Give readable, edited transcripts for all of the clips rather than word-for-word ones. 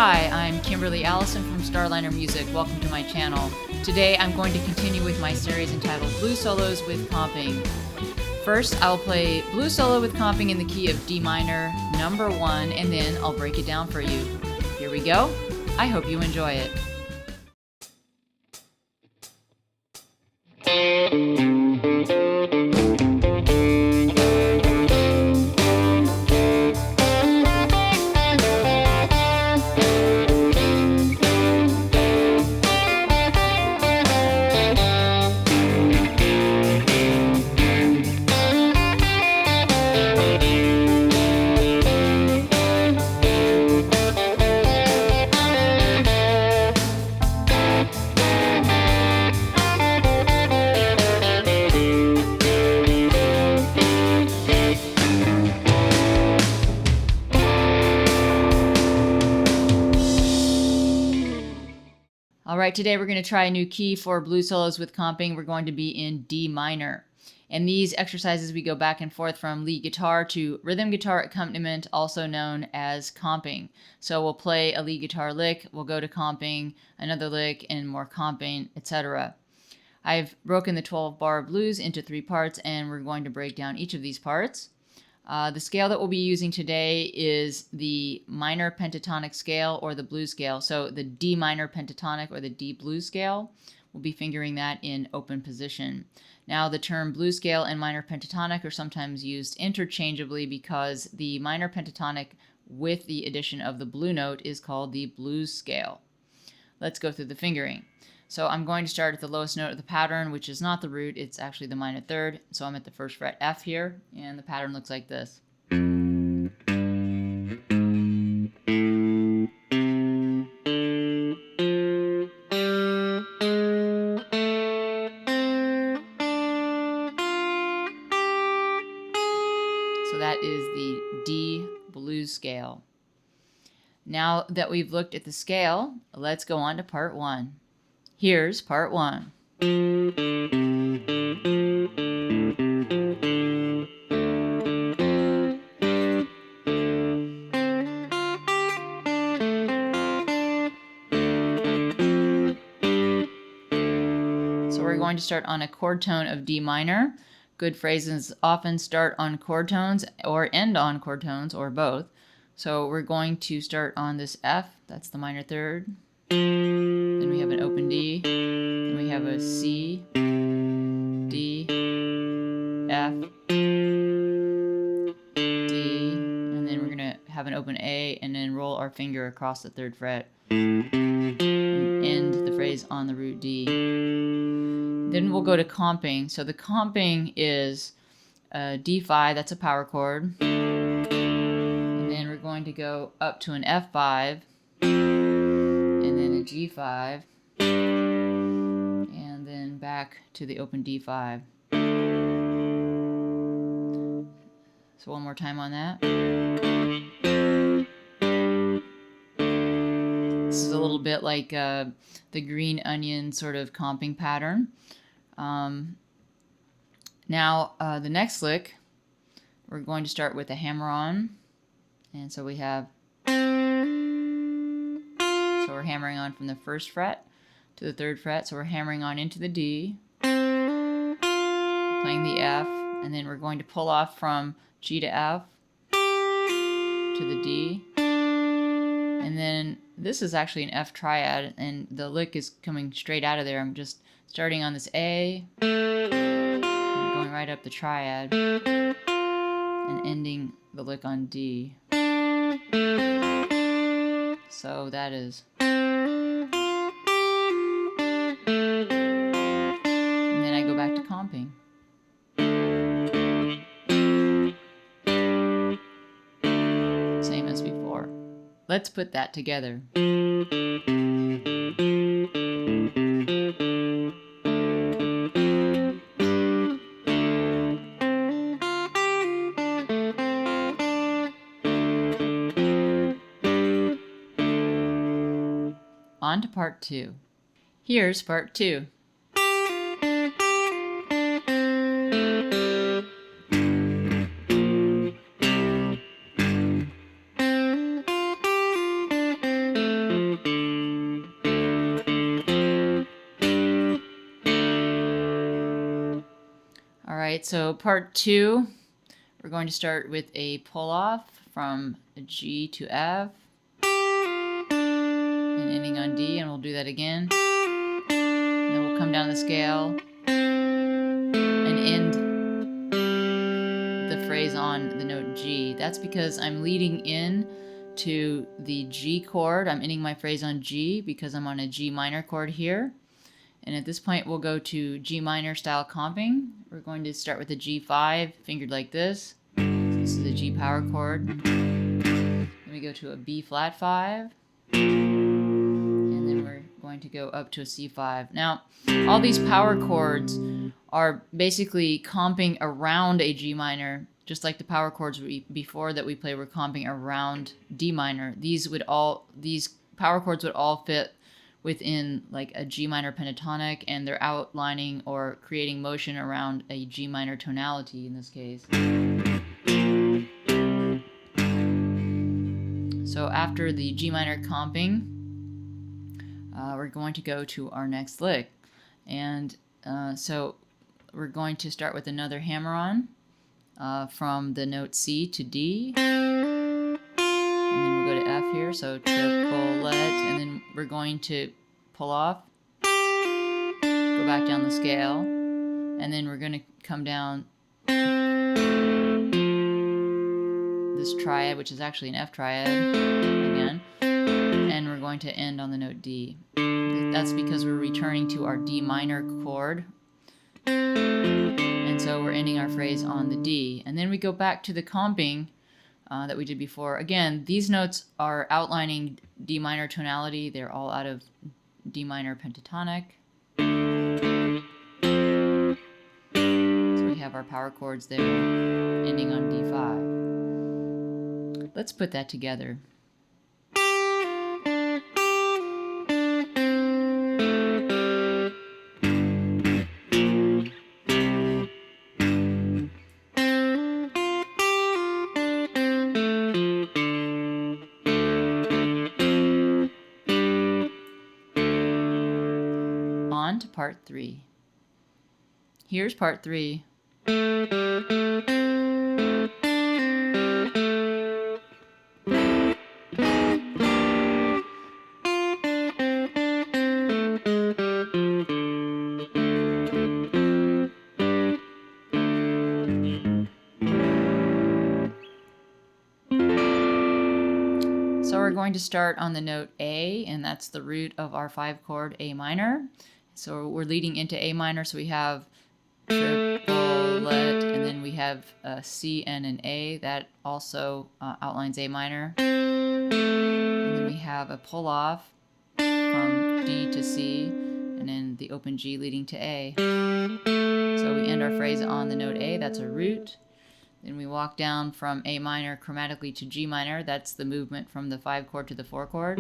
Hi, I'm Kimberly Allison from Starliner Music. Welcome to my channel. Today I'm going to continue with my series entitled Blues Solos with Comping. First, I'll play blues solo with comping in the key of D minor, number 1, and then I'll break it down for you. Here we go. I hope you enjoy it. Alright, today we're going to try a new key for blues solos with comping. We're going to be in D minor. And these exercises we go back and forth from lead guitar to rhythm guitar accompaniment, also known as comping. So we'll play a lead guitar lick, we'll go to comping, another lick, and more comping, etc. I've broken the 12-bar blues into 3 parts, and we're going to break down each of these parts. The scale that we'll be using today is the minor pentatonic scale or the blues scale. So the D minor pentatonic or the D blues scale, we'll be fingering that in open position. Now the term blues scale and minor pentatonic are sometimes used interchangeably because the minor pentatonic with the addition of the blue note is called the blues scale. Let's go through the fingering. So I'm going to start at the lowest note of the pattern, which is not the root, it's actually the minor third. So I'm at the 1st fret F here, and the pattern looks like this. So that is the D blues scale. Now that we've looked at the scale, let's go on to part 1. Here's part 1. So we're going to start on a chord tone of D minor. Good phrases often start on chord tones or end on chord tones or both. So we're going to start on this F, that's the minor third. Then we have an open D. Then we have a C, D, F, D, and then we're going to have an open A and then roll our finger across the 3rd fret and end the phrase on the root D. Then we'll go to comping. So the comping is D5, that's a power chord. And then we're going to go up to an F5, and then a G5, and then back to the open D5. So one more time on that. This is a little bit like the green onion sort of comping pattern. Now the next lick, we're going to start with a hammer-on, and so we have, so we're hammering on from the 1st fret to the 3rd fret, so we're hammering on into the D, playing the F, and then we're going to pull off from G to F to the D, and then this is actually an F triad, and the lick is coming straight out of there. I'm just starting on this A, and going right up the triad, and ending the lick on D. So that is. And then I go back to comping. Same as before. Let's put that together. On to part 2. Here's part 2. right, so part 2, we're going to start with a pull-off from G to F and ending on D, and we'll do that again. And then we'll come down the scale and end the phrase on the note G. That's because I'm leading in to the G chord. I'm ending my phrase on G because I'm on a G minor chord here. And at this point we'll go to G minor style comping. We're going to start with a G5 fingered like this. So this is a G power chord. Then we go to a B flat 5. And then we're going to go up to a C5. Now, all these power chords are basically comping around a G minor, just like the power chords before that we played were comping around D minor. These power chords would all fit within like a G minor pentatonic, and they're outlining or creating motion around a G minor tonality in this case. So after the G minor comping, we're going to go to our next lick. And so we're going to start with another hammer-on from the note C to D. And then we'll go to F here, so triplet, and then we're going to pull off, go back down the scale, and then we're going to come down this triad, which is actually an F triad again, and we're going to end on the note D. That's because we're returning to our D minor chord, and so we're ending our phrase on the D. And then we go back to the comping that we did before. Again, these notes are outlining D minor tonality. They're all out of D minor pentatonic. So we have our power chords there, ending on D5. Let's put that together. On to part 3. Here's part 3. So we're going to start on the note A, and that's the root of our 5 chord A minor. So we're leading into A minor, so we have triplet, and then we have a C and an A. That also outlines A minor. And then we have a pull off from D to C, and then the open G leading to A. So we end our phrase on the note A, that's a root. Then we walk down from A minor chromatically to G minor. That's the movement from the 5 chord to the 4 chord.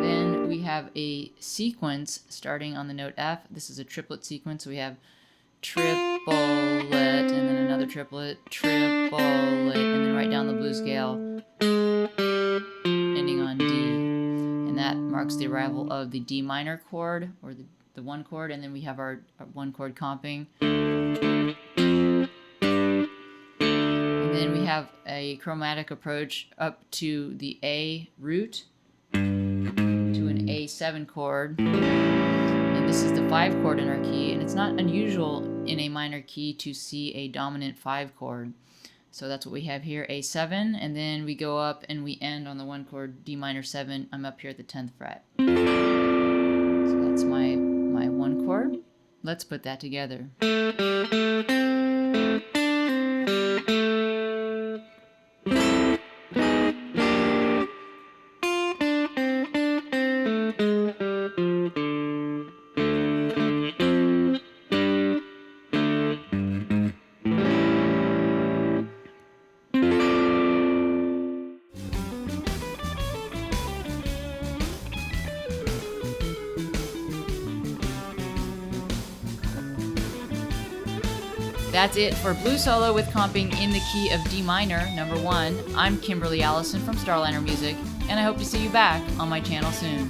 Then we have a sequence starting on the note F. This is a triplet sequence. We have triplet, and then another triplet, triplet, and then right down the blues scale, ending on D. And that marks the arrival of the D minor chord, or the 1 chord, and then we have our 1 chord comping. And then we have a chromatic approach up to the A root to an A7 chord. And this is the 5 chord in our key, and it's not unusual in a minor key to see a dominant 5 chord. So that's what we have here, A7, and then we go up and we end on the 1 chord D minor 7. I'm up here at the 10th fret. So that's my 1 chord. Let's put that together. That's it for Blue Solo with comping in the key of D minor, number 1. I'm Kimberly Allison from Starliner Music, and I hope to see you back on my channel soon.